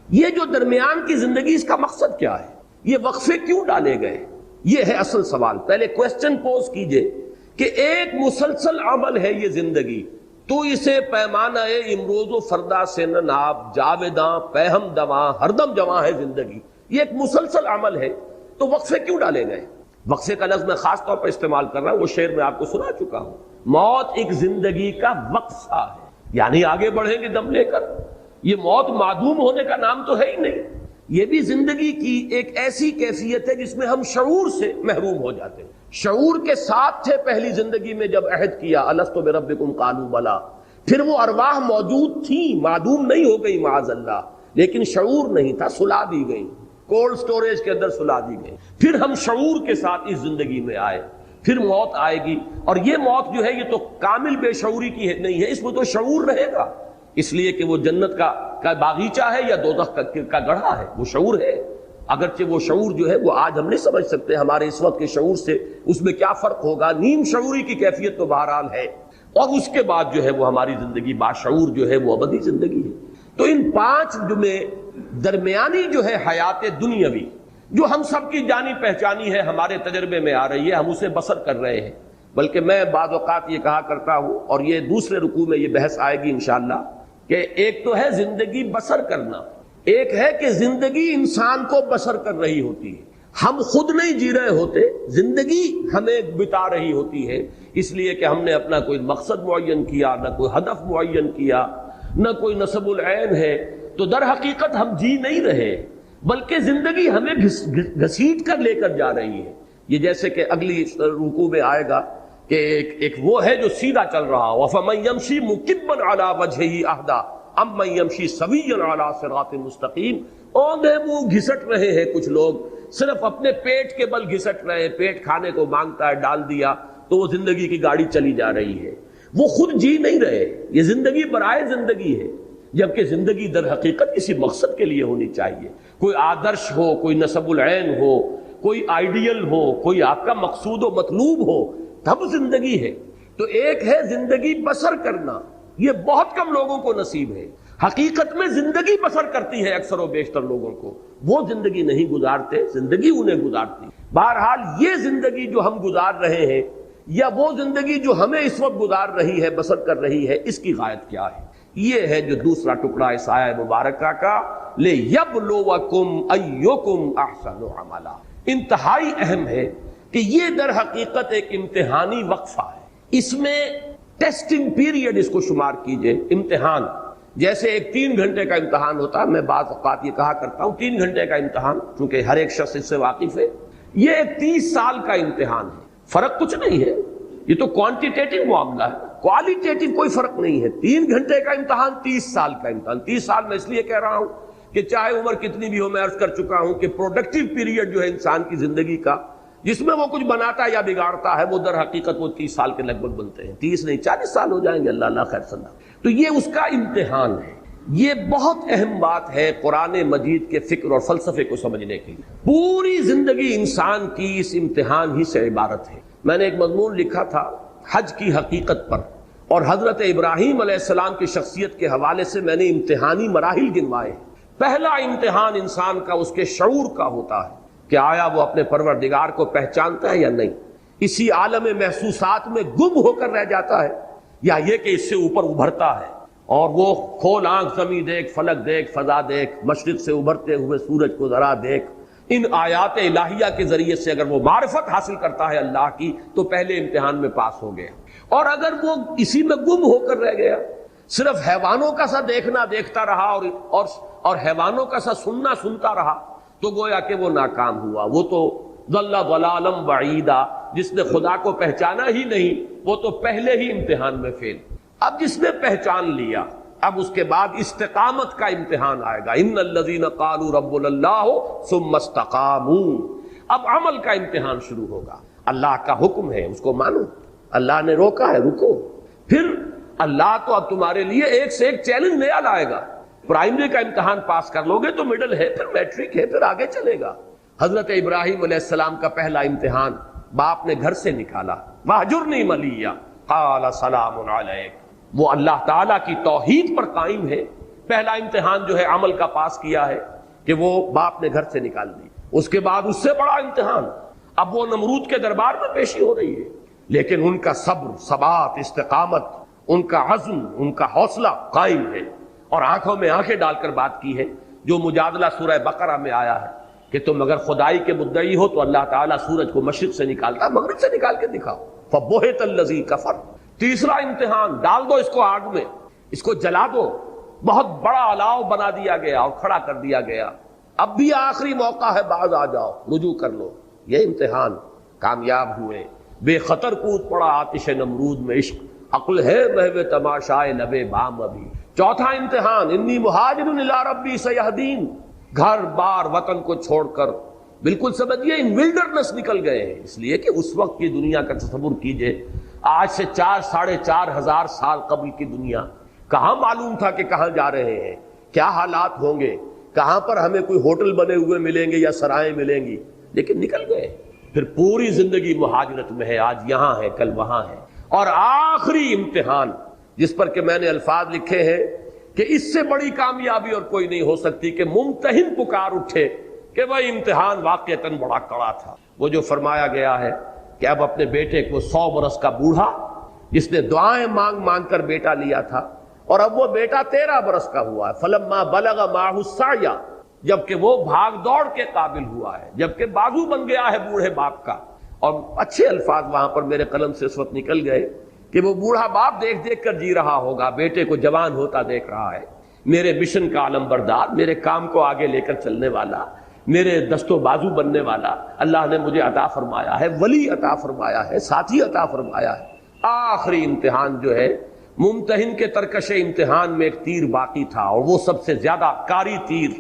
یہ جو درمیان کی زندگی، اس کا مقصد کیا ہے؟ یہ وقفے کیوں ڈالے گئے؟ یہ ہے اصل سوال۔ پہلے کوسچن پوز کیجئے کہ ایک مسلسل عمل ہے یہ زندگی، تو اسے پیمانہ امروز و فردا سے نہ ناب، جاویداں پہم دواں ہر دم جواں ہے زندگی، یہ ایک مسلسل عمل ہے، تو وقفے کیوں ڈالے گئے؟ وقفے کا لفظ میں خاص طور پر استعمال کر رہا ہوں، وہ شعر میں آپ کو سنا چکا ہوں۔ موت ایک زندگی کا وقفہ ہے، یعنی آگے بڑھیں گے دم لے کر، یہ موت معدوم ہونے کا نام تو ہے ہی نہیں، یہ بھی زندگی کی ایک ایسی کیفیت ہے جس میں ہم شعور سے محروم ہو جاتے ہیں۔ شعور کے ساتھ تھے پہلی زندگی میں جب عہد کیا الستو بربکم قالوا بلی، پھر وہ ارواح موجود تھیں، معدوم نہیں ہو گئی معاذ اللہ، لیکن شعور نہیں تھا، سلا دی گئی، کولڈ سٹوریج کے اندر سلا دی گئی۔ پھر ہم شعور کے ساتھ اس زندگی میں آئے، پھر موت آئے گی، اور یہ موت جو ہے یہ تو کامل بے شعوری کی نہیں ہے، اس میں تو شعور رہے گا، اس لیے کہ وہ جنت کا باغیچہ ہے یا دوزخ کا گڑھا ہے، وہ شعور ہے۔ اگرچہ وہ شعور جو ہے وہ آج ہم نہیں سمجھ سکتے، ہمارے اس وقت کے شعور سے اس میں کیا فرق ہوگا، نیم شعوری کی کیفیت تو بہرحال ہے، اور اس کے بعد جو ہے وہ ہماری زندگی باشعور جو ہے وہ ابدی زندگی ہے۔ تو ان پانچ میں درمیانی جو ہے حیات دنیاوی، جو ہم سب کی جانی پہچانی ہے، ہمارے تجربے میں آ رہی ہے، ہم اسے بسر کر رہے ہیں، بلکہ میں بعض اوقات یہ کہا کرتا ہوں، اور یہ دوسرے رکوع میں یہ بحث آئے گی انشاءاللہ، کہ ایک تو ہے زندگی بسر کرنا، ایک ہے کہ زندگی انسان کو بسر کر رہی ہوتی ہے، ہم خود نہیں جی رہے ہوتے، زندگی ہمیں بتا رہی ہوتی ہے، اس لیے کہ ہم نے اپنا کوئی مقصد معین کیا، نہ کوئی ہدف معین کیا، نہ کوئی نصب العین ہے، تو در حقیقت ہم جی نہیں رہے، بلکہ زندگی ہمیں گھسیٹ کر لے کر جا رہی ہے۔ یہ جیسے کہ اگلی رکوع میں آئے گا کہ ایک وہ ہے جو سیدھا چل رہا ہو، وَفَمَن يَمْشِي مُكِبًّا عَلَى وَجْهِهِ أَهْدَىٰ أَمَّن يَمْشِي سَوِيًّا عَلَى صِرَاطٍ مُسْتَقِيمٍ۔ اوندھے منہ گھسٹ رہے ہیں کچھ لوگ، صرف اپنے پیٹ کے بل گھسٹ رہے ہیں، پیٹ کھانے کو مانگتا ہے، ڈال دیا تو وہ زندگی کی گاڑی چلی جا رہی ہے، وہ خود جی نہیں رہے، یہ زندگی برائے زندگی ہے، جبکہ زندگی در حقیقت کسی مقصد کے لیے ہونی چاہیے، کوئی آدرش ہو، کوئی نصب العین ہو، کوئی آئیڈیل ہو، کوئی آپ کا مقصود و مطلوب ہو، تب زندگی ہے۔ تو ایک ہے زندگی بسر کرنا، یہ بہت کم لوگوں کو نصیب ہے، حقیقت میں زندگی بسر کرتی ہے اکثر و بیشتر لوگوں کو، وہ زندگی نہیں گزارتے، زندگی انہیں گزارتی۔ بہرحال یہ زندگی جو ہم گزار رہے ہیں، یا وہ زندگی جو ہمیں اس وقت گزار رہی ہے، بسر کر رہی ہے، اس کی غایت کیا ہے؟ یہ ہے جو دوسرا ٹکڑا اس آیہ مبارکہ کا، لِيَبْلُوَكُمْ أَيُّكُمْ أَحْسَنُ عَمَلًا، انتہائی اہم ہے کہ یہ در حقیقت ایک امتحانی وقفہ ہے، اس میں ٹیسٹنگ پیریڈ اس کو شمار کیجئے، امتحان، جیسے ایک 3 گھنٹے کا امتحان ہوتا ہے، میں بعض اوقات یہ کہا کرتا ہوں 3 گھنٹے کا امتحان، چونکہ ہر ایک شخص اس سے واقف ہے، یہ ایک 30 سال کا امتحان ہے، فرق کچھ نہیں ہے، یہ تو کوانٹیٹیٹو معاملہ ہے، کوالیٹیٹو کوئی فرق نہیں ہے۔ 3 گھنٹے کا امتحان، 30 سال کا امتحان۔ 30 سال میں اس لیے کہہ رہا ہوں کہ چاہے عمر کتنی بھی ہو، میں عرض کر چکا ہوں کہ پروڈکٹیو پیریڈ جو ہے انسان کی زندگی کا، جس میں وہ کچھ بناتا ہے یا بگاڑتا ہے، وہ در حقیقت وہ 30 سال کے لگ بھگ بنتے ہیں، 30 نہیں 40 سال ہو جائیں گے، اللہ خیر سنا۔ تو یہ اس کا امتحان ہے، یہ بہت اہم بات ہے قرآن مجید کے فکر اور فلسفے کو سمجھنے کے لیے۔ پوری زندگی انسان کی اس امتحان ہی سے عبارت ہے۔ میں نے ایک مضمون لکھا تھا حج کی حقیقت پر، اور حضرت ابراہیم علیہ السلام کی شخصیت کے حوالے سے میں نے امتحانی مراحل گنوائے۔ پہلا امتحان انسان کا اس کے شعور کا ہوتا ہے کہ آیا وہ اپنے پروردگار کو پہچانتا ہے یا نہیں، اسی عالم محسوسات میں گم ہو کر رہ جاتا ہے، یا یہ کہ اس سے اوپر ابھرتا ہے، اور وہ کھول آنکھ زمین دیکھ، فلک دیکھ، فضا دیکھ، مشرق سے ابھرتے ہوئے سورج کو ذرا دیکھ، ان آیات الہیہ کے ذریعے سے اگر وہ معرفت حاصل کرتا ہے اللہ کی تو پہلے امتحان میں پاس ہو گیا۔ اور اگر وہ اسی میں گم ہو کر رہ گیا، صرف حیوانوں کا سا دیکھنا دیکھتا رہا اور حیوانوں کا سا سننا سنتا رہا، تو گویا کہ وہ ناکام ہوا، وہ تو ضل ضلالا بعیدا، جس نے خدا کو پہچانا ہی نہیں وہ تو پہلے ہی امتحان میں فیل۔ اب جس نے پہچان لیا، اب اس کے بعد استقامت کا امتحان آئے گا، ان الذین قالوا ربنا اللہ ثم استقاموا، اب عمل کا امتحان شروع ہوگا۔ اللہ کا حکم ہے اس کو مانو، اللہ نے روکا ہے رکو، پھر اللہ تو اب تمہارے لیے ایک سے ایک چیلنج نیا لائے گا۔ پرائمری کا امتحان پاس کر لو گے تو مڈل ہے، پھر میٹرک ہے، پھر آگے چلے گا۔ حضرت ابراہیم علیہ السلام کا پہلا امتحان، باپ نے گھر سے نکالا، وَاہْجُرْنِی مَلِیًّا قَالَ سَلَامٌ عَلَیک، وہ اللہ تعالیٰ کی توحید پر قائم ہے، پہلا امتحان جو ہے عمل کا پاس کیا ہے کہ وہ باپ نے گھر سے نکال دی. اس کے بعد اس سے بڑا امتحان اب وہ نمرود کے دربار میں پیشی ہو رہی ہے، لیکن ان کا صبر، ثبات، استقامت، ان کا عزم، ان کا حوصلہ قائم ہے. اور آنکھوں میں آنکھیں ڈال کر بات کی ہے، جو مجادلہ سورہ بقرہ میں آیا ہے کہ تم اگر خدائی کے مدعی ہو تو اللہ تعالیٰ سورج کو مشرق سے نکالتا، مغرب سے نکال کے دکھاؤ. فبہت الذی کفر. تیسرا امتحان، ڈال دو اس کو آگ میں، اس کو جلا دو. بہت بڑا الاؤ بنا دیا گیا اور کھڑا کر دیا گیا. اب بھی آخری موقع ہے، باز آ جاؤ، رجوع کر لو. یہ امتحان، کامیاب ہوئے. بے خطر کود پڑا آتش نمرود میں عشق، عقل ہے محو تماشائے لبے بام ابھی. چوتھا امتحان، انی مہاجر الی ربی سیہدین. گھر بار وطن کو چھوڑ کر بالکل سمجھیے ان ولڈرنس نکل گئے ہیں. اس لیے کہ اس وقت کی دنیا کا تصور کیجئے، آج سے 4,500 سال قبل کی دنیا. کہاں معلوم تھا کہ کہاں جا رہے ہیں، کیا حالات ہوں گے، کہاں پر ہمیں کوئی ہوٹل بنے ہوئے ملیں گے یا سرائیں ملیں گی. لیکن نکل گئے. پھر پوری زندگی مہاجرت میں ہے، آج یہاں ہے کل وہاں ہے. اور آخری امتحان جس پر کہ میں نے الفاظ لکھے ہیں کہ اس سے بڑی کامیابی اور کوئی نہیں ہو سکتی کہ ممتحن پکار اٹھے کہ وہ امتحان واقعتاً بڑا کڑا تھا. وہ جو فرمایا گیا ہے کہ اب اپنے بیٹے کو 100 برس کا بوڑھا جس نے دعائیں مانگ مانگ کر بیٹا لیا تھا، اور اب وہ بیٹا 13 برس کا ہوا ہے. فلما بلغ معہ السعی، جبکہ وہ بھاگ دوڑ کے قابل ہوا ہے، جبکہ بازو بن گیا ہے بوڑھے باپ کا. اور اچھے الفاظ وہاں پر میرے قلم سے اس وقت نکل گئے کہ وہ بوڑھا باپ دیکھ دیکھ کر جی رہا ہوگا، بیٹے کو جوان ہوتا دیکھ رہا ہے. میرے مشن کا علمبردار، میرے کام کو آگے لے کر چلنے والا، میرے دست و بازو بننے والا اللہ نے مجھے عطا فرمایا ہے، ولی عطا فرمایا ہے، ساتھی عطا فرمایا ہے. آخری امتحان جو ہے، ممتحن کے ترکش امتحان میں ایک تیر باقی تھا، اور وہ سب سے زیادہ کاری تیر.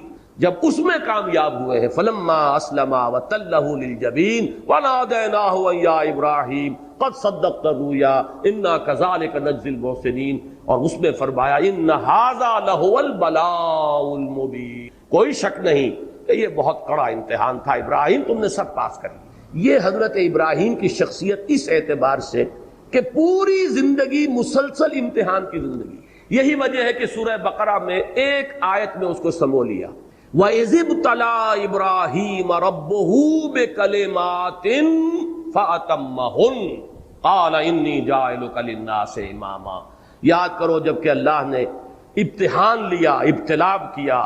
جب اس میں کامیاب ہوئے ہیں، فلما اسلما وتلہ للجبین ونادیناہ ان یا ابراہیم قد صدقت الرؤیا انا کذلک نجزی المحسنین. اور اس میں فرمایا ان ھذا لہو البلاء المبین. کوئی شک نہیں کہ یہ بہت کڑا امتحان تھا. ابراہیم تم نے سب پاس کر لیا. یہ حضرت ابراہیم کی شخصیت اس اعتبار سے کہ پوری زندگی مسلسل امتحان کی زندگی. یہی وجہ ہے کہ سورہ بقرہ میں ایک آیت میں اس کو سمو لیا. وَإِذِ ابْتَلَىٰ إِبْرَاهِيمَ رَبُّهُ بِكَلِمَاتٍ فَأَتَمَّهُنَّ قَالَ إِنِّي جَاعِلُكَ لِلنَّاسِ إِمَامًا. یاد کرو جب کہ اللہ نے امتحان لیا، ابتلا کیا،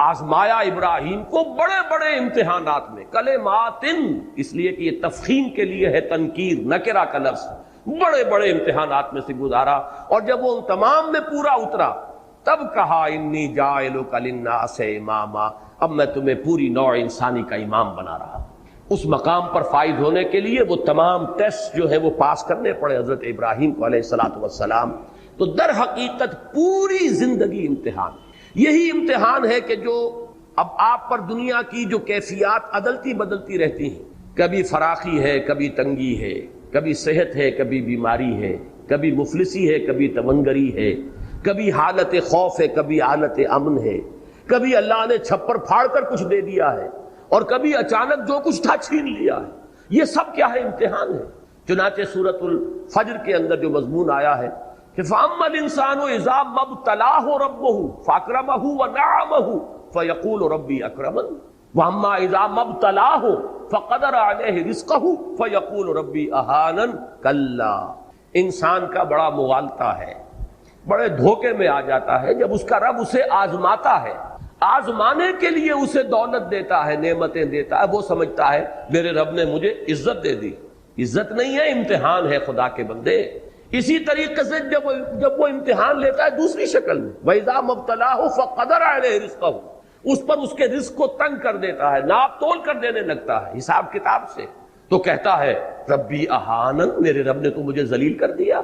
آزمایا ابراہیم کو بڑے بڑے امتحانات میں. کلماتن اس لیے کہ یہ تفخیم کے لیے ہے، تنکیر نکرہ کا لفظ. بڑے بڑے امتحانات میں سے گزارا، اور جب وہ ان تمام میں پورا اترا تب کہا انی جاعلک للناس اماما، اب میں تمہیں پوری نوع انسانی کا امام بنا رہا ہوں. اس مقام پر فائز ہونے کے لیے وہ تمام ٹیسٹ جو ہے وہ پاس کرنے پڑے حضرت ابراہیم کو علیہ الصلوۃ والسلام. تو در حقیقت پوری زندگی امتحان. یہی امتحان ہے کہ جو اب آپ پر دنیا کی جو کیفیات عدلتی بدلتی رہتی ہیں، کبھی فراخی ہے، کبھی تنگی ہے، کبھی صحت ہے، کبھی بیماری ہے، کبھی مفلسی ہے، کبھی تونگری ہے، کبھی حالت خوف ہے، کبھی حالت امن ہے، کبھی اللہ نے چھپر پھاڑ کر کچھ دے دیا ہے، اور کبھی اچانک جو کچھ تھا چھین لیا ہے. یہ سب کیا ہے؟ امتحان ہے. چنانچہ سورۃ الفجر کے اندر جو مضمون آیا ہے کہ فَأَمَّا الْإِنسَانُ إِذَا مَا ابْتَلَاهُ رَبُّهُ فَأَكْرَمَهُ وَنَعَمَهُ فَيَقُولُ رَبِّي أَكْرَمَنِ وَأَمَّا إِذَا مَا ابْتَلَاهُ فَقَدَرَ عَلَيْهِ رِزْقَهُ فَيَقُولُ رَبِّي أَهَانَنِ. کلا، انسان کا بڑا مغالطہ ہے، بڑے دھوکے میں آ جاتا ہے جب اس کا رب اسے آزماتا ہے. آزمانے کے لیے اسے دولت دیتا ہے، نعمتیں دیتا ہے، وہ سمجھتا ہے میرے رب نے مجھے عزت دے دی. عزت نہیں ہے، امتحان ہے خدا کے بندے. اسی طریقے سے جب وہ امتحان لیتا ہے دوسری شکل میں، وَإِذَا مَا ابْتَلَاهُ فَقَدَرَ عَلَيْهِ رِزْقَهُ، اس پر اس کے رزق کو تنگ کر دیتا ہے، ناپ تول کر دینے لگتا ہے حساب کتاب سے، تو کہتا ہے ربی اہانن، میرے رب نے تو مجھے ذلیل کر دیا.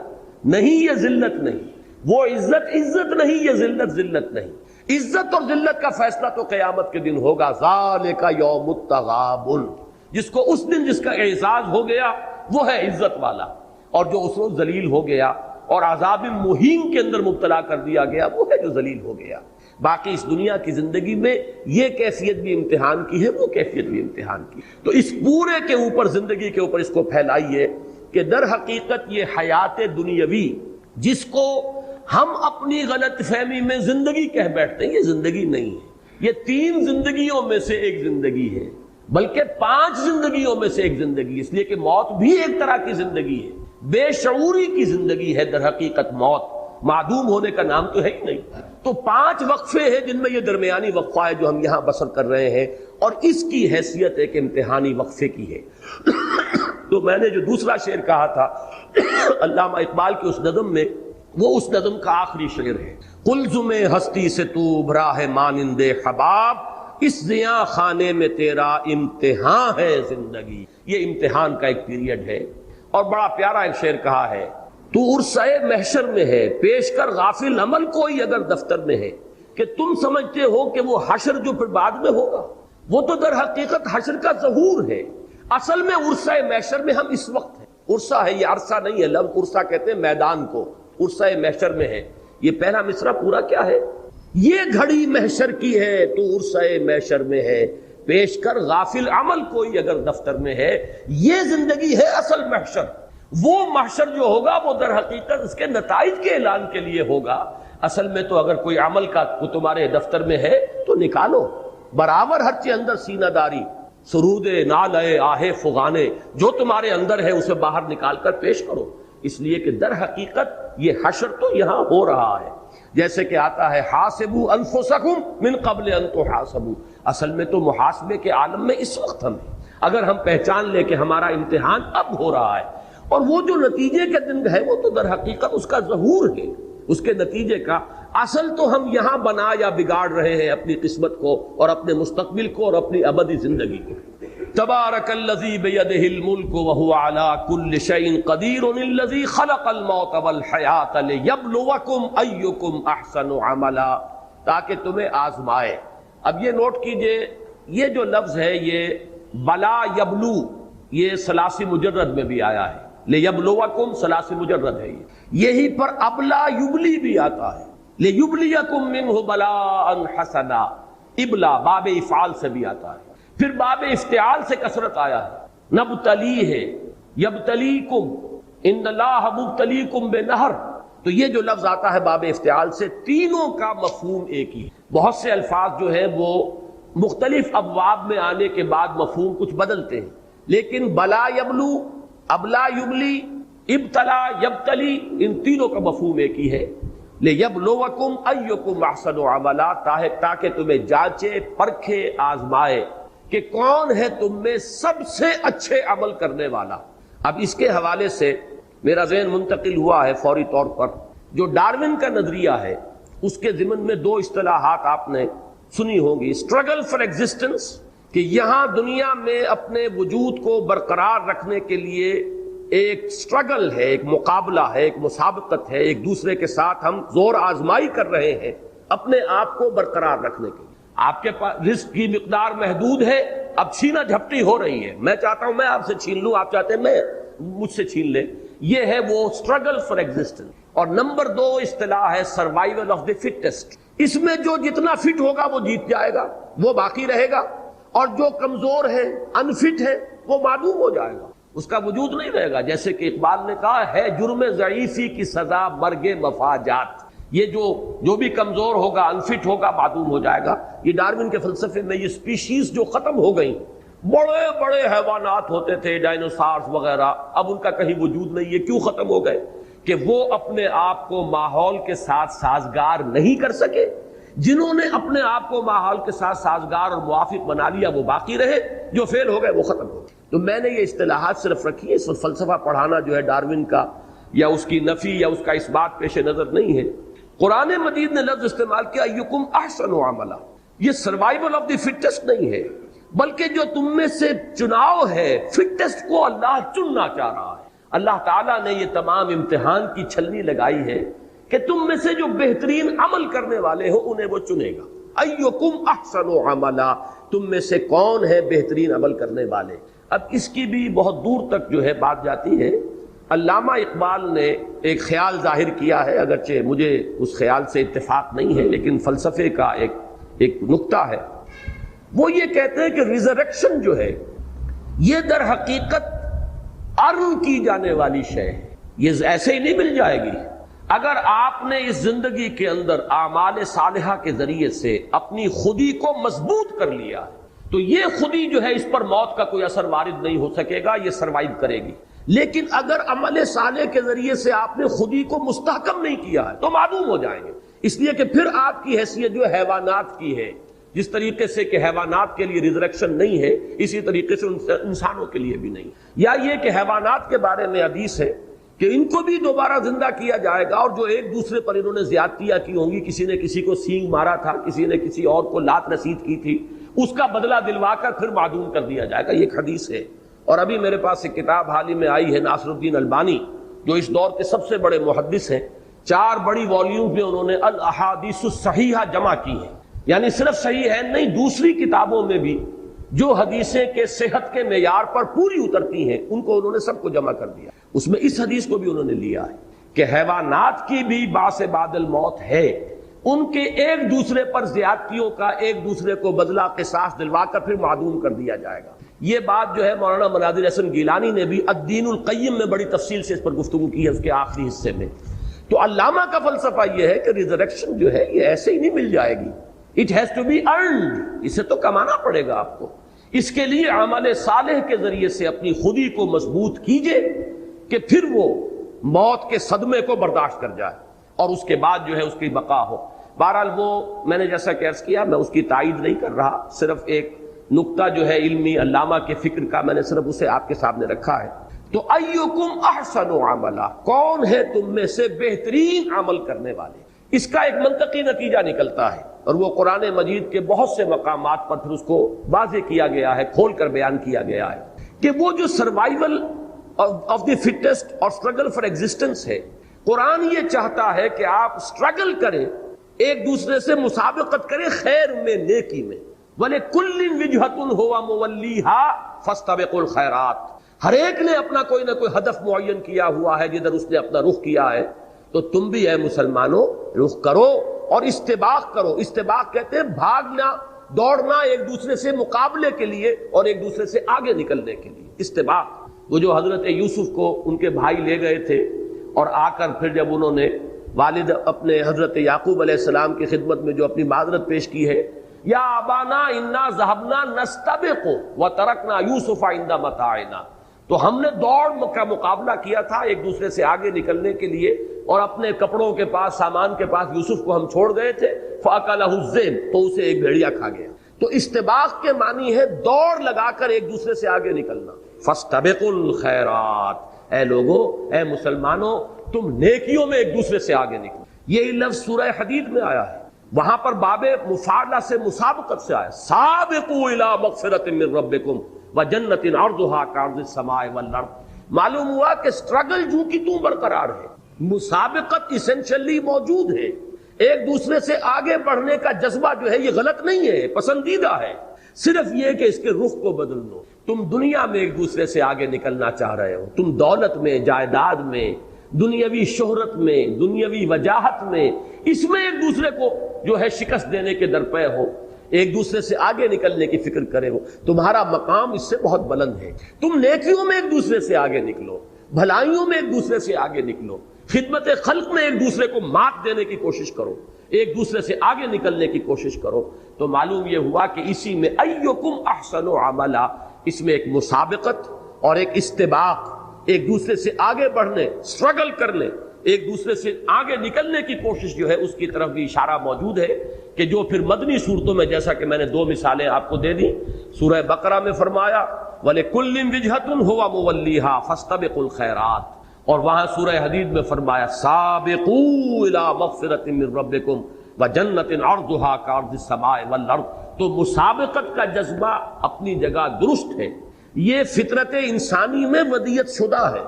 نہیں، یہ ذلت نہیں. وہ عزت نہیں، یہ ذلت نہیں. عزت اور ذلت کا فیصلہ تو قیامت کے دن ہوگا. ذالک یوم التغابن، جس کو اس دن جس کا اعزاز ہو گیا وہ ہے عزت والا، اور جو اس روز ذلیل ہو گیا اور عذاب مہین کے اندر مبتلا کر دیا گیا وہ ہے جو ذلیل ہو گیا. باقی اس دنیا کی زندگی میں یہ کیفیت بھی امتحان کی ہے، وہ کیفیت بھی امتحان کی. تو اس پورے کے اوپر، زندگی کے اوپر اس کو پھیلائیے کہ در حقیقت یہ حیات دنیاوی جس کو ہم اپنی غلط فہمی میں زندگی کہہ بیٹھتے ہیں، یہ زندگی نہیں ہے، یہ 3 زندگیوں میں سے ایک زندگی ہے، بلکہ 5 زندگیوں میں سے ایک زندگی، اس لیے کہ موت بھی ایک طرح کی زندگی ہے، بے شعوری کی زندگی ہے در حقیقت موت، معدوم ہونے کا نام تو ہے ہی نہیں۔ تو 5 وقفے ہیں جن میں یہ درمیانی وقفہ ہے جو ہم یہاں بسر کر رہے ہیں، اور اس کی حیثیت ایک امتحانی وقفے کی ہے۔ تو میں نے جو دوسرا شعر کہا تھا علامہ اقبال کے اس نظم میں، وہ اس نظم کا آخری شعر ہے، قلزم ہستی سے تو ابھرا ہے مانند حباب، اس زیاں خانے میں تیرا امتحان ہے زندگی۔ یہ امتحان کا ایک پیریڈ ہے۔ اور بڑا پیارا ایک شعر کہا ہے، تو عرصۂ محشر میں ہے پیش کر غافل عمل کوئی اگر دفتر میں ہے، کہ تم سمجھتے ہو کہ وہ حشر جو پھر بعد میں ہوگا وہ تو در حقیقت حشر کا ظہور ہے۔ اصل میں عرصۂ محشر میں ہم اس وقت ہیں۔ عرصہ ہے، یہ عرصہ نہیں ہے، لفظ عرصہ کہتے ہیں میدان کو، عرصۂ محشر میں ہے۔ یہ پہلا مصرع پورا کیا ہے؟ یہ گھڑی محشر کی ہے تو عرصۂ محشر میں ہے، پیش کر غافل عمل کوئی اگر دفتر میں ہے۔ یہ زندگی ہے اصل محشر۔ وہ محشر جو ہوگا وہ در حقیقت اس کے نتائج کے اعلان کے لیے ہوگا۔ اصل میں تو اگر کوئی عمل کا وہ تمہارے دفتر میں ہے تو نکالو، برابر ہر چیز اندر سینہ داری، سرود نالے آہے فغانے، جو تمہارے اندر ہے اسے باہر نکال کر پیش کرو، اس لیے کہ در حقیقت یہ حشر تو یہاں ہو رہا ہے۔ جیسے کہ آتا ہے حاسبوا انفسکم من قبل ان تحاسبوا، اصل میں تو محاسبے کے عالم میں اس وقت ہم ہیں۔ اگر ہم پہچان لیں کہ ہمارا امتحان اب ہو رہا ہے، اور وہ جو نتیجے کا دن ہے وہ تو در حقیقت اس کا ظہور ہے، اس کے نتیجے کا۔ اصل تو ہم یہاں بنا یا بگاڑ رہے ہیں اپنی قسمت کو اور اپنے مستقبل کو اور اپنی ابدی زندگی کو۔ تبارک الذی بیدہ الملک وہو علی کل شیء قدیر الذی خلق الموت والحیاۃ لیبلوکم ایکم احسن عملا، تاکہ تمہیں آزمائے۔ اب یہ نوٹ کیجئے، یہ جو لفظ ہے یہ بلا یبلو، یہ ثلاثی مجرد میں بھی آیا ہے، لیبلوکم ثلاثی مجرد ہے، یہی پر ابلا یبلی بھی آتا ہے، لیبلیکم منہ بلاء حسنا، ابلا باب افعال سے بھی آتا ہے، پھر باب افتعال سے کثرت آیا ہے، نبتلی ہے، یبتلیکم، ان اللہ مبتلیکم بنہر، تو یہ جو لفظ آتا ہے باب افتعال سے، تینوں کا مفہوم ایک ہی ہے۔ بہت سے الفاظ جو ہیں وہ مختلف ابواب میں آنے کے بعد مفہوم کچھ بدلتے ہیں، لیکن بلا یبلو، ابلا یبلی، ابتلا یبتلی، ان تینوں کا مفہوم ایک ہی ہے۔ لیبلوکم ایکم احسن عملا، تاکہ تمہیں جانچے، پرکھے، آزمائے کہ کون ہے تم میں سب سے اچھے عمل کرنے والا۔ اب اس کے حوالے سے میرا ذہن منتقل ہوا ہے فوری طور پر، جو ڈارون کا نظریہ ہے اس کے ضمن میں 2 اصطلاحات آپ نے سنی ہوگی، اسٹرگل فار ایگزسٹنس، کہ یہاں دنیا میں اپنے وجود کو برقرار رکھنے کے لیے ایک اسٹرگل ہے، ایک مقابلہ ہے، ایک مسابقت ہے، ایک دوسرے کے ساتھ ہم زور آزمائی کر رہے ہیں اپنے آپ کو برقرار رکھنے کے لیے۔ آپ کے پاس رزق کی مقدار محدود ہے، اب چھینا جھپٹی ہو رہی ہے، میں چاہتا ہوں میں آپ سے چھین لوں، آپ چاہتے ہیں میں مجھ سے چھین لیں، یہ ہے وہ اسٹرگل فار ایگزسٹنس۔ اور نمبر 2 اصطلاح ہے سروائیول آف دی فٹسٹ، اس میں جو جتنا فٹ ہوگا وہ جیت جائے گا، وہ باقی رہے گا، اور جو کمزور ہے، انفٹ ہے، وہ معدوم ہو جائے گا، اس کا وجود نہیں رہے گا۔ جیسے کہ اقبال نے کہا ہے، جرم ضعیفی کی سزا مرگ مفاجات، یہ جو بھی کمزور ہوگا، انفٹ ہوگا، معدوم ہو جائے گا۔ یہ ڈارون کے فلسفے میں یہ سپیشیز جو ختم ہو گئیں، بڑے بڑے حیوانات ہوتے تھے، ڈائنوسارز وغیرہ، اب ان کا کہیں وجود نہیں ہے۔ کیوں ختم ہو گئے؟ کہ وہ اپنے آپ کو ماحول کے ساتھ سازگار نہیں کر سکے۔ جنہوں نے اپنے آپ کو ماحول کے ساتھ سازگار اور موافق بنا لیا وہ باقی رہے، جو فیل ہو گئے وہ ختم ہو گئے۔ تو میں نے یہ اصطلاحات صرف رکھی ہے، اس فلسفہ پڑھانا جو ہے ڈارون کا یا اس کی نفی یا اس کا اس بات پیش نظر نہیں ہے۔ قرآن مجید نے لفظ استعمال کیا ایکم احسن عملا، یہ سروائیول آف دی فٹسٹ نہیں ہے، بلکہ جو تم میں سے چناؤ ہے، فٹسٹ کو اللہ چننا چاہ رہا ہے۔ اللہ تعالیٰ نے یہ تمام امتحان کی چھلنی لگائی ہے کہ تم میں سے جو بہترین عمل کرنے والے ہو انہیں وہ چنے گا۔ ایکم احسن عملا، تم میں سے کون ہے بہترین عمل کرنے والے۔ اب اس کی بھی بہت دور تک جو ہے بات جاتی ہے۔ علامہ اقبال نے ایک خیال ظاہر کیا ہے، اگرچہ مجھے اس خیال سے اتفاق نہیں ہے، لیکن فلسفے کا ایک نکتہ ہے۔ وہ یہ کہتے ہیں کہ ریزریکشن جو ہے یہ در حقیقت ارن کی جانے والی شے ہے، یہ ایسے ہی نہیں مل جائے گی۔ اگر آپ نے اس زندگی کے اندر اعمال صالحہ کے ذریعے سے اپنی خودی کو مضبوط کر لیا تو یہ خودی جو ہے اس پر موت کا کوئی اثر وارد نہیں ہو سکے گا، یہ سروائیو کرے گی۔ لیکن اگر عمل صالح کے ذریعے سے آپ نے خودی کو مستحکم نہیں کیا ہے تو معدوم ہو جائیں گے، اس لیے کہ پھر آپ کی حیثیت جو حیوانات کی ہے، جس طریقے سے کہ حیوانات کے لیے ریزریکشن نہیں ہے اسی طریقے سے انسانوں کے لیے بھی نہیں۔ یا یہ کہ حیوانات کے بارے میں حدیث ہے کہ ان کو بھی دوبارہ زندہ کیا جائے گا، اور جو ایک دوسرے پر انہوں نے زیادتیاں کی ہوں گی، کسی نے کسی کو سینگ مارا تھا، کسی نے کسی اور کو لات رسید کی تھی، اس کا بدلہ دلوا کر پھر معدوم کر دیا جائے گا، یہ ایک حدیث ہے۔ اور ابھی میرے پاس ایک کتاب حال ہی میں آئی ہے، ناصر الدین البانی جو اس دور کے سب سے بڑے محدث ہیں، 4 بڑی والیوم میں انہوں نے الاحادیث الصحیحہ جمع کی ہیں، یعنی صرف صحیح ہے نہیں، دوسری کتابوں میں بھی جو حدیثیں کے صحت کے معیار پر پوری اترتی ہیں ان کو انہوں نے سب کو جمع کر دیا۔ اس میں اس حدیث کو بھی انہوں نے لیا ہے کہ حیوانات کی بھی بعث بعد الموت ہے، ان کے ایک دوسرے پر زیادتیوں کا ایک دوسرے کو بدلہ قصاص دلوا کر پھر معدوم کر دیا جائے گا۔ یہ بات جو ہے مولانا مناظر حسن گیلانی نے بھی الدین القیم میں بڑی تفصیل سے اس پر گفتگو کی ہے، اس کے آخری حصے میں۔ تو علامہ کا فلسفہ یہ ہے کہ ریزریکشن جو ہے یہ ایسے ہی نہیں مل جائے گی، it has to be earned, اسے تو کمانا پڑے گا آپ کو۔ اس کے لیے عمل صالح کے ذریعے سے اپنی خودی کو مضبوط کیجئے کہ پھر وہ موت کے صدمے کو برداشت کر جائے اور اس کے بعد جو ہے اس کی بقا ہو۔ بہرحال وہ میں نے جیسا کہ عرض کیا، میں اس کی تائید نہیں کر رہا، صرف ایک نقطہ جو ہے علمی علامہ کے فکر کا میں نے صرف اسے آپ کے سامنے رکھا ہے۔ تو ایکم احسن عملا، کون ہے تم میں سے بہترین عمل کرنے والے؟ اس کا ایک منطقی نتیجہ نکلتا ہے، اور وہ قرآن مجید کے بہت سے مقامات پر پھر اس کو واضح کیا گیا ہے، کھول کر بیان کیا گیا ہے کہ وہ جو سروائیول آف دی فٹسٹ اور اسٹرگل فار ایگزسٹنس ہے، قرآن یہ چاہتا ہے کہ آپ اسٹرگل کریں، ایک دوسرے سے مسابقت کریں خیر میں، نیکی میں۔ وَلِكُلٍّ وِجْهَةٌ هُوَ مُوَلِّيهَا فَاسْتَبِقُوا الْخَيْرَاتِ، ہر ایک نے اپنا کوئی نہ کوئی ہدف معین کیا ہوا ہے جدھر اس نے اپنا رخ کیا ہے، تو تم بھی اے مسلمانوں رخ کرو اور استباق کرو۔ استباق کہتے ہیں بھاگنا، دوڑنا ایک دوسرے سے مقابلے کے لیے اور ایک دوسرے سے آگے نکلنے کے لیے، استباق۔ وہ جو حضرت یوسف کو ان کے بھائی لے گئے تھے اور آ کر پھر جب انہوں نے والد اپنے حضرت یعقوب علیہ السلام کی خدمت میں جو اپنی معذرت پیش کی ہے، یا ابانا انا ذهبنا نستبق وترکنا یوسف عند متاعنا، تو ہم نے دوڑ کا مقابلہ کیا تھا ایک دوسرے سے آگے نکلنے کے لیے، اور اپنے کپڑوں کے پاس، سامان کے پاس یوسف کو ہم چھوڑ گئے تھے، فاکلہ الذئب، تو اسے ایک بھیڑیا کھا گیا۔ تو استباق کے معنی ہے دوڑ لگا کر ایک دوسرے سے آگے نکلنا۔ فاستبقوا الخیرات، اے لوگو، اے مسلمانوں، تم نیکیوں میں ایک دوسرے سے آگے نکلو۔ یہ لفظ سورہ حدید میں آیا ہے، وہاں پر باب مفاعلہ سے مسابقت سے آیا، سابقوا الی مغفرۃ من ربکم وجنۃ عرضھا کعرض السماء والارض۔ معلوم ہوا کہ اسٹرگل جو کی توں برقرار ہے، مسابقت اسینشلی موجود ہے، ایک دوسرے سے آگے بڑھنے کا جذبہ جو ہے یہ غلط نہیں ہے، پسندیدہ ہے، صرف یہ کہ اس کے رخ کو بدل دو۔ تم دنیا میں ایک دوسرے سے آگے نکلنا چاہ رہے ہو، تم دولت میں، جائیداد میں، دنیاوی شہرت میں، دنیاوی وجاہت میں، اس میں ایک دوسرے کو جو ہے شکست دینے کے درپے ہو، ایک دوسرے سے آگے نکلنے کی فکر کرے ہو، تمہارا مقام اس سے بہت بلند ہے۔ تم نیکیوں میں ایک دوسرے سے آگے نکلو، بھلائیوں میں ایک دوسرے سے آگے نکلو، خدمت خلق میں ایک دوسرے کو مات دینے کی کوشش کرو، ایک دوسرے سے آگے نکلنے کی کوشش کرو۔ تو معلوم یہ ہوا کہ اسی میں ایکم احسن عملا، اس میں ایک مسابقت اور ایک استباق، ایک دوسرے سے آگے بڑھنے، اسٹرگل کرنے، ایک دوسرے سے آگے نکلنے کی کوشش جو ہے اس کی طرف بھی اشارہ موجود ہے، کہ جو پھر مدنی صورتوں میں جیسا کہ میں نے 2 مثالیں آپ کو دے دی، سورہ بقرہ میں فرمایا وَلِكُلٍّ وِجْهَةٌ هُوَ مُوَلِّيهَا فَاسْتَبِقُوا الْخَيْرَاتِ، اور وہاں سورہ حدید میں فرمایا سابقوا الی مغفرۃ من ربکم وجنۃ عرضھا کعرض السماء والارض۔ تو مسابقت کا جذبہ اپنی جگہ درست ہے، یہ فطرت انسانی میں ودیت شدہ ہے،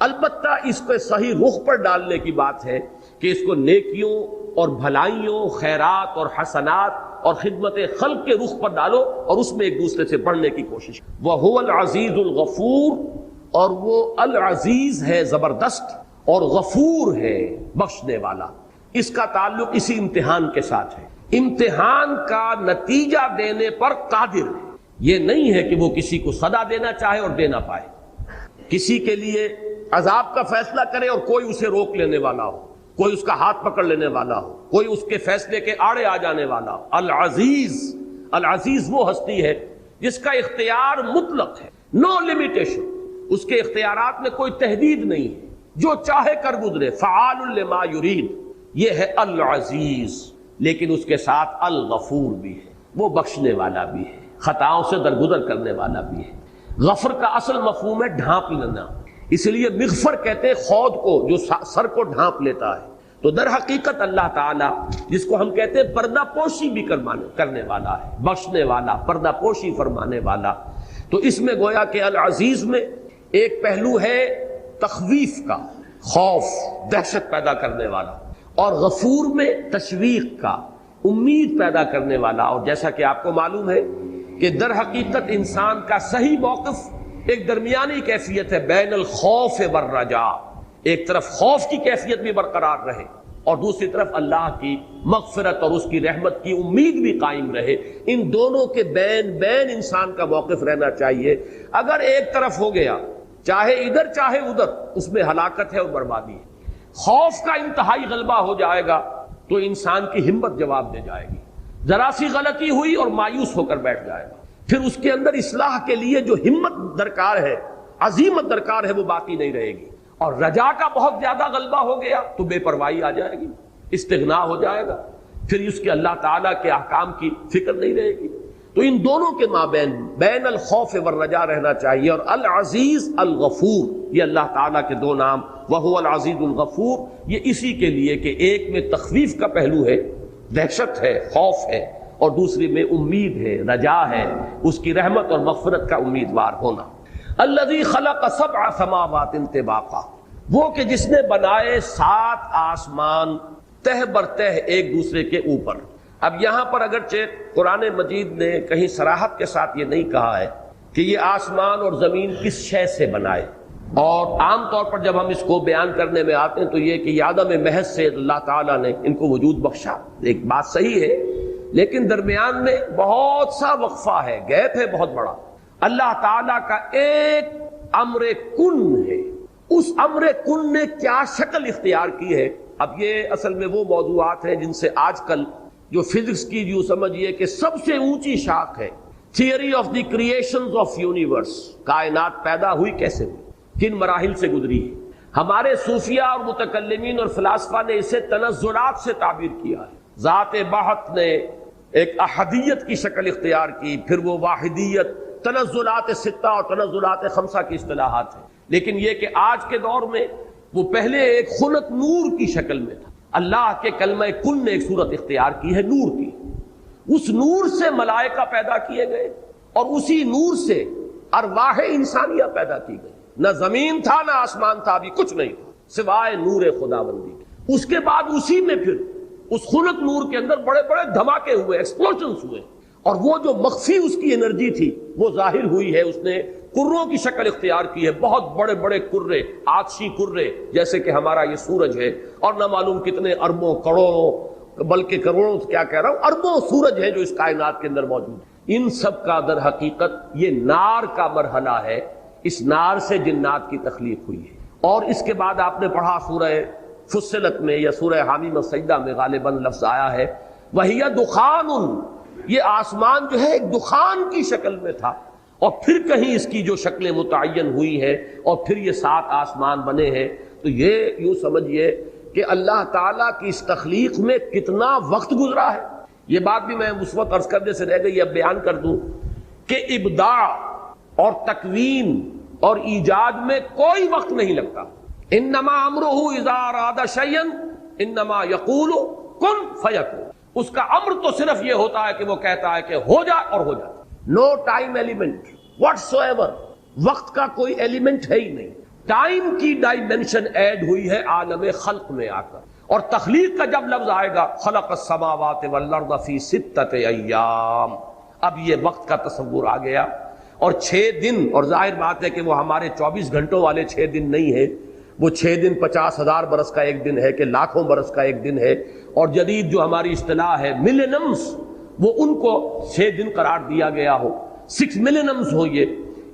البتہ اس کو صحیح رخ پر ڈالنے کی بات ہے کہ اس کو نیکیوں اور بھلائیوں، خیرات اور حسنات اور خدمت خلق کے رخ پر ڈالو اور اس میں ایک دوسرے سے بڑھنے کی کوشش۔ وَهُوَ الْعَزِيزُ الْغَفُورُ، اور وہ العزیز ہے زبردست، اور غفور ہے بخشنے والا۔ اس کا تعلق اسی امتحان کے ساتھ ہے، امتحان کا نتیجہ دینے پر قادر ہے، یہ نہیں ہے کہ وہ کسی کو سزا دینا چاہے اور دے نہ پائے، کسی کے لیے عذاب کا فیصلہ کرے اور کوئی اسے روک لینے والا ہو، کوئی اس کا ہاتھ پکڑ لینے والا ہو، کوئی اس کے فیصلے کے آڑے آ جانے والا ہو۔ العزیز، العزیز وہ ہستی ہے جس کا اختیار مطلق ہے، نو لمیٹیشن، اس کے اختیارات میں کوئی تحدید نہیں ہے، جو چاہے کر گزرے، فعال لما یرید، یہ ہے العزیز۔ لیکن اس کے ساتھ الغفور بھی ہے، وہ بخشنے والا بھی ہے، خطاؤں سے درگزر کرنے والا بھی ہے۔ غفر کا اصل مفہوم ہے ڈھانپ لینا، اس لیے مغفر کہتے ہیں خود کو جو سر کو ڈھانپ لیتا ہے۔ تو در حقیقت اللہ تعالیٰ جس کو ہم کہتے ہیں پردہ پوشی بھی کرنے والا ہے، بخشنے والا، پردہ پوشی فرمانے والا۔ تو اس میں گویا کہ العزیز میں ایک پہلو ہے تخویف کا، خوف، دہشت پیدا کرنے والا، اور غفور میں تشویق کا، امید پیدا کرنے والا۔ اور جیسا کہ آپ کو معلوم ہے کہ در حقیقت انسان کا صحیح موقف ایک درمیانی کیفیت ہے بین الخوف والرجاء، ایک طرف خوف کی کیفیت بھی برقرار رہے اور دوسری طرف اللہ کی مغفرت اور اس کی رحمت کی امید بھی قائم رہے۔ ان دونوں کے بین انسان کا موقف رہنا چاہیے۔ اگر ایک طرف ہو گیا، چاہے ادھر چاہے ادھر، اس میں ہلاکت ہے اور بربادی ہے۔ خوف کا انتہائی غلبہ ہو جائے گا تو انسان کی ہمت جواب دے جائے گی، ذرا سی غلطی ہوئی اور مایوس ہو کر بیٹھ جائے گا، پھر اس کے اندر اصلاح کے لیے جو ہمت درکار ہے، عزیمت درکار ہے، وہ باقی نہیں رہے گی۔ اور رجا کا بہت زیادہ غلبہ ہو گیا تو بے پرواہی آ جائے گی، استغنا ہو جائے گا، پھر اس کے اللہ تعالیٰ کے احکام کی فکر نہیں رہے گی۔ تو ان دونوں کے مابین بین الخوف والرجا رہنا چاہیے۔ اور العزیز الغفور، یہ اللہ تعالیٰ کے دو نام، وہو العزیز الغفور، یہ اسی کے لیے کہ ایک میں تخویف کا پہلو ہے، دہشت ہے، خوف ہے، اور دوسری میں امید ہے، رجا ہے، اس کی رحمت اور مغفرت کا امیدوار ہونا۔ الذی خلق سبع سماوات طباقا، وہ کہ جس نے بنائے 7 آسمان تہ بر تہ ایک دوسرے کے اوپر۔ اب یہاں پر اگرچہ قرآن مجید نے کہیں صراحت کے ساتھ یہ نہیں کہا ہے کہ یہ آسمان اور زمین کس شے سے بنائے، اور عام طور پر جب ہم اس کو بیان کرنے میں آتے ہیں تو یہ کہ یہ عدم محض سے اللہ تعالیٰ نے ان کو وجود بخشا، ایک بات صحیح ہے، لیکن درمیان میں بہت سا وقفہ ہے، گیپ ہے بہت بڑا۔ اللہ تعالیٰ کا ایک امر کن ہے، اس امر کن نے کیا شکل اختیار کی ہے۔ اب یہ اصل میں وہ موضوعات ہیں جن سے آج کل جو فزکس کی جو سمجھیے کہ سب سے اونچی شاخ ہے، theory of the creations of universe, کائنات پیدا ہوئی کیسے ہوئی، کن مراحل سے گزری ہے۔ ہمارے صوفیہ اور متکلمین اور فلاسفہ نے اسے تنزلات سے تعبیر کیا ہے۔ ذات بحت نے ایک احدیت کی شکل اختیار کی، پھر وہ واحدیت، تنزلات ستہ اور تنزلات خمسہ کی اصطلاحات ہیں۔ لیکن یہ کہ آج کے دور میں وہ پہلے ایک خلق نور کی شکل میں تھا، اللہ کے کلمہ کن نے ایک صورت اختیار کی ہے نور کی، اس نور سے ملائکہ پیدا کیے گئے اور اسی نور سے ارواح انسانیہ پیدا کی گئی۔ نہ زمین تھا نہ آسمان تھا، ابھی کچھ نہیں تھا سوائے نور خداوندی کے۔ اس کے بعد اسی میں پھر اس خلق نور کے اندر بڑے بڑے دھماکے ہوئے، ایکسپلوژنز ہوئے، اور وہ جو مخفی اس کی انرجی تھی وہ ظاہر ہوئی ہے۔ اس نے کروں کی شکل اختیار کی ہے، بہت بڑے بڑے کرے، آتشی کرے، جیسے کہ ہمارا یہ سورج ہے، اور نہ معلوم کتنے اربوں کروڑوں بلکہ کروڑوں کیا کہہ رہا ہوں، اربوں سورج ہیں جو اس کائنات کے اندر موجود ہیں۔ ان سب کا در حقیقت یہ نار کا مرحلہ ہے، اس نار سے جنات کی تخلیق ہوئی ہے۔ اور اس کے بعد آپ نے پڑھا سورہ فصلت میں یا سورہ حامیم السجدہ میں غالباً لفظ آیا ہے وَهِيَ دُخَانٌ، یہ آسمان جو ہے ایک دخان کی شکل میں تھا، اور پھر کہیں اس کی جو شکلیں متعین ہوئی ہے اور پھر یہ 7 آسمان بنے ہیں۔ تو یہ یوں سمجھیے کہ اللہ تعالیٰ کی اس تخلیق میں کتنا وقت گزرا ہے۔ یہ بات بھی میں اس وقت عرض کرنے سے رہ گئی، اب بیان کر دوں کہ ابداع اور تکوین اور ایجاد میں کوئی وقت نہیں لگتا۔ انما امرہ اذا اراد شیئا انما یقول کن فیکون، اس کا امر تو صرف یہ ہوتا ہے کہ وہ کہتا ہے کہ ہو جائے اور ہو جاتا۔ نو ٹائم ایلیمنٹ واٹس ایور، وقت کا کوئی ایلیمنٹ ہے ہی نہیں۔ ٹائم کی ڈائمنشن ایڈ ہوئی ہے عالم خلق میں آ کر، اور تخلیق کا جب لفظ آئے گا خلق السماوات والارض فی 6 ایام، اب یہ وقت کا تصور آ گیا۔ اور 6 دن، اور ظاہر بات ہے کہ وہ ہمارے 24 گھنٹوں والے 6 دن نہیں ہیں، وہ 6 دن 50,000 برس کا ایک دن ہے کہ لاکھوں برس کا ایک دن ہے، اور جدید جو ہماری اصطلاح ہے ملینمز، وہ ان کو 6 دن قرار دیا گیا ہو، 6 ملینمز ہو یہ،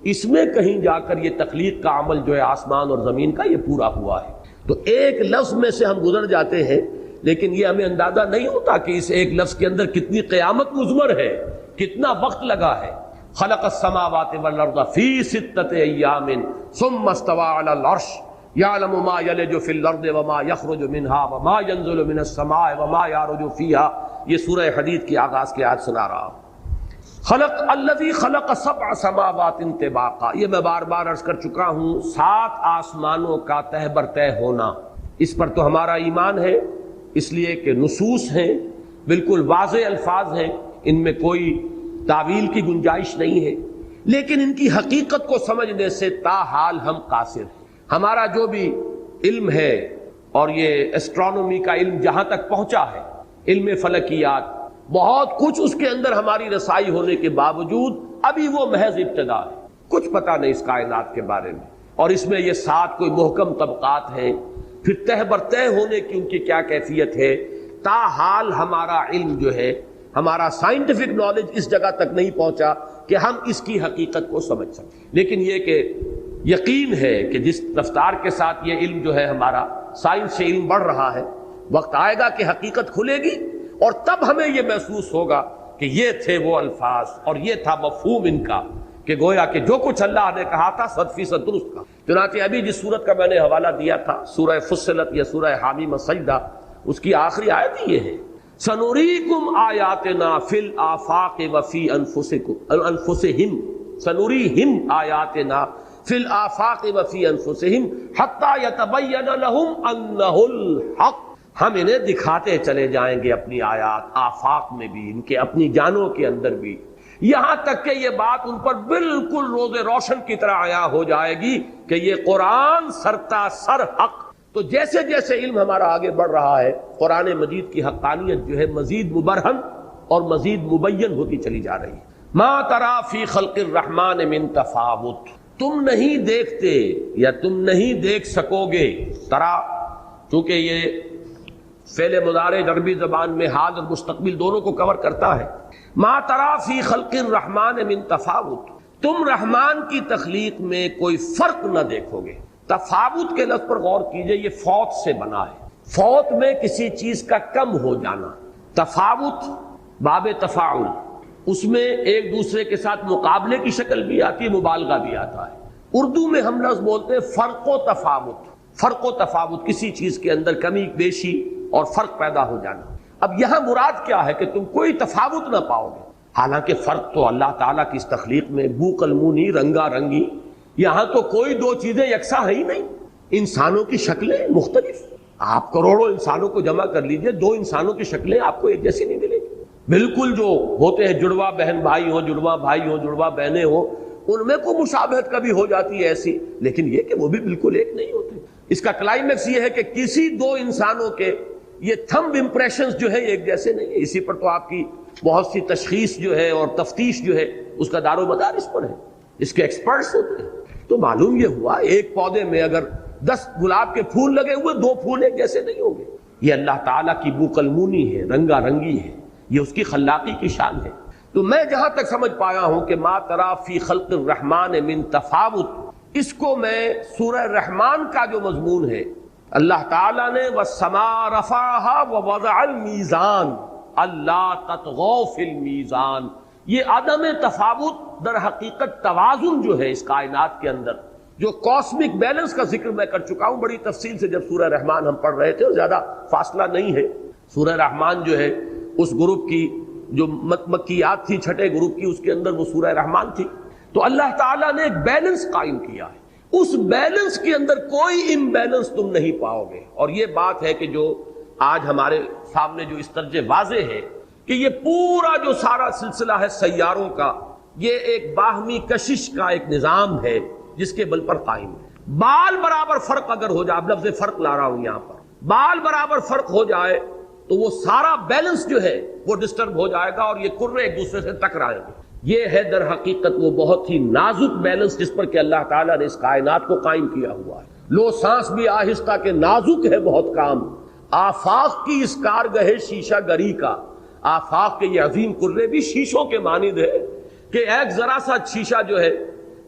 اس میں کہیں جا کر یہ تخلیق کا عمل جو ہے آسمان اور زمین کا یہ پورا ہوا ہے۔ تو ایک لفظ میں سے ہم گزر جاتے ہیں، لیکن یہ ہمیں اندازہ نہیں ہوتا کہ اس ایک لفظ کے اندر کتنی قیامت مضمر ہے، کتنا وقت لگا ہے۔ خلق السماوات والارض فی ستۃ ایام ثم استوى علی العرش یعلم ما یلج فی الارض وما یخرج منها وما ینزل من السماء وما یعرج فیها۔ یہ سورہ حدید کی آغاز کی آیت سنا رہا ہوں۔ خلق الذی خلق سبع سماوات طباقا، یہ میں بار بار عرض کر چکا ہوں، 7 آسمانوں کا تہ بر تہ ہونا، اس پر تو ہمارا ایمان ہے، اس لیے کہ نصوص ہیں، بالکل واضح الفاظ ہیں، ان میں کوئی تعویل کی گنجائش نہیں ہے، لیکن ان کی حقیقت کو سمجھنے سے تاحال ہم قاصر ہیں۔ ہمارا جو بھی علم ہے، اور یہ ایسٹرونومی کا علم جہاں تک پہنچا ہے، علم فلکیات، بہت کچھ اس کے اندر ہماری رسائی ہونے کے باوجود ابھی وہ محض ابتدا ہے، کچھ پتہ نہیں اس کائنات کے بارے میں، اور اس میں یہ 7 کوئی محکم طبقات ہیں، پھر تہ بر تہ ہونے کی ان کی کیا کیفیت ہے، تاحال ہمارا علم جو ہے، ہمارا سائنٹیفک نالج اس جگہ تک نہیں پہنچا کہ ہم اس کی حقیقت کو سمجھ سکیں۔ لیکن یہ کہ یقین ہے کہ جس رفتار کے ساتھ یہ علم جو ہے ہمارا سائنس سے علم بڑھ رہا ہے، وقت آئے گا کہ حقیقت کھلے گی، اور تب ہمیں یہ محسوس ہوگا کہ یہ تھے وہ الفاظ اور یہ تھا مفہوم ان کا، کہ گویا کہ جو کچھ اللہ نے کہا تھا 100% درست تھا۔ چنانچہ ابھی جس سورت کا میں نے حوالہ دیا تھا، سورہ فصلت یا سورہ حامیم سجدہ، اس کی آخری آیت ہی یہ ہے، سنوریکم آیاتنا فی الآفاق وفی انفسہم، سنوریہم آیاتنا فی الآفاق وفی انفسہم حتی یتبین لہم انہ الحق، ہم انہیں دکھاتے چلے جائیں گے اپنی آیات، آفاق میں بھی، ان کے اپنی جانوں کے اندر بھی، یہاں تک کہ یہ بات ان پر بالکل روز روشن کی طرح عیاں ہو جائے گی کہ یہ قرآن سرتا سر حق۔ تو جیسے جیسے علم ہمارا آگے بڑھ رہا ہے، قرآن مجید کی حقانیت جو ہے مزید مبرہن اور مزید مبین ہوتی چلی جا رہی ہے۔ ما تری فی خلق الرحمن من تفاوت، تم نہیں دیکھتے یا تم نہیں دیکھ سکو گے، ترا چونکہ یہ فعل مضارع عربی زبان میں حال اور مستقبل دونوں کو کور کرتا ہے۔ ما تری فی خلق الرحمن من تفاوت، تم رحمان کی تخلیق میں کوئی فرق نہ دیکھو گے۔ تفاوت کے لفظ پر غور کیجئے، یہ فوت سے بنا ہے، فوت میں کسی چیز کا کم ہو جانا، تفاوت باب تفاعل، اس میں ایک دوسرے کے ساتھ مقابلے کی شکل بھی آتی ہے، مبالغہ بھی آتا ہے۔ اردو میں ہم لفظ بولتے ہیں فرق و تفاوت، فرق و تفاوت، کسی چیز کے اندر کمی بیشی اور فرق پیدا ہو جانا۔ اب یہاں مراد کیا ہے کہ تم کوئی تفاوت نہ پاؤ گے، حالانکہ فرق تو اللہ تعالیٰ کی اس تخلیق میں بو قلمونی، رنگا رنگی، یہاں تو کوئی دو چیزیں یکساں ہیں ہی نہیں، انسانوں کی شکلیں مختلف، آپ کروڑوں انسانوں کو جمع کر لیجئے، 2 انسانوں کی شکلیں آپ کو ایک جیسی نہیں ملے گی، بالکل جو ہوتے ہیں جڑواں بہن بھائی ہوں، جڑواں بھائی ہوں، جڑواں بہنیں ہوں، ان میں کوئی مشابہت کبھی ہو جاتی ہے ایسی، لیکن یہ کہ وہ بھی بالکل ایک نہیں ہوتے۔ اس کا کلائمیکس یہ ہے کہ کسی 2 انسانوں کے یہ تھمب امپریشنز جو ہے ایک جیسے نہیں ہے۔ اسی پر تو آپ کی بہت سی تشخیص جو ہے اور تفتیش جو ہے اس کا دار و مدار اس پر ہے، اس کے ایکسپرٹس ہوتے ہیں۔ تو معلوم یہ ہوا ایک پودے میں اگر 10 گلاب کے پھول لگے ہوئے، 2 پھول ایک جیسے نہیں ہوں گے۔ یہ اللہ تعالیٰ کی بو قلمونی ہے، رنگا رنگی ہے، یہ اس کی خلاقی کی شان ہے۔ تو میں جہاں تک سمجھ پایا ہوں کہ ما تری فی خلق الرحمن من تفاوت، اس کو میں سورہ رحمان کا جو مضمون ہے، اللہ تعالیٰ نے والسماء رفعها ووضع المیزان الا تطغوا فی المیزان، یہ عدم تفاوت در حقیقت توازن جو ہے اس کائنات کے اندر، جو کاسمک بیلنس کا ذکر میں کر چکا ہوں بڑی تفصیل سے جب سورہ رحمان ہم پڑھ رہے تھے، اور زیادہ فاصلہ نہیں ہے۔ سورہ رحمان جو ہے اس گروپ کی جو مکیات تھی، 6 گروپ کی، اس کے اندر وہ سورہ رحمان تھی۔ تو اللہ تعالیٰ نے ایک بیلنس قائم کیا ہے، اس بیلنس کے اندر کوئی امبیلنس تم نہیں پاؤ گے۔ اور یہ بات ہے کہ جو آج ہمارے سامنے جو اس طرح واضح ہے کہ یہ پورا جو سارا سلسلہ ہے سیاروں کا، یہ ایک باہمی کشش کا ایک نظام ہے جس کے بل پر قائم ہے۔ بال برابر فرق اگر ہو جائے، اب لفظ فرق لا رہا ہوں یہاں پر، بال برابر فرق ہو جائے تو وہ سارا بیلنس جو ہے وہ ڈسٹرب ہو جائے گا اور یہ کرے ایک دوسرے سے ٹکرائیں گے۔ یہ ہے در حقیقت وہ بہت ہی نازک بیلنس جس پر کہ اللہ تعالیٰ نے اس کائنات کو قائم کیا ہوا ہے۔ لو سانس بھی آہستہ کہ نازک ہے بہت کام، آفاق کی اس کارگہ شیشہ گری کا، آفاق کے یہ عظیم کرے بھی شیشوں کے مانند ہے کہ ایک ذرا سا شیشہ جو ہے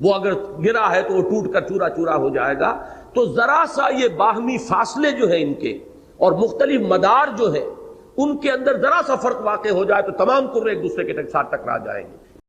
وہ اگر گرا ہے تو وہ ٹوٹ کر چورا چورا ہو جائے گا، تو ذرا سا یہ باہمی فاصلے جو ہیں ان کے اور مختلف مدار جو ہے ان کے اندر ذرا سا فرق واقع ہو جائے تو تمام قرے ایک دوسرے کے ساتھ ٹکرا جائیں گے.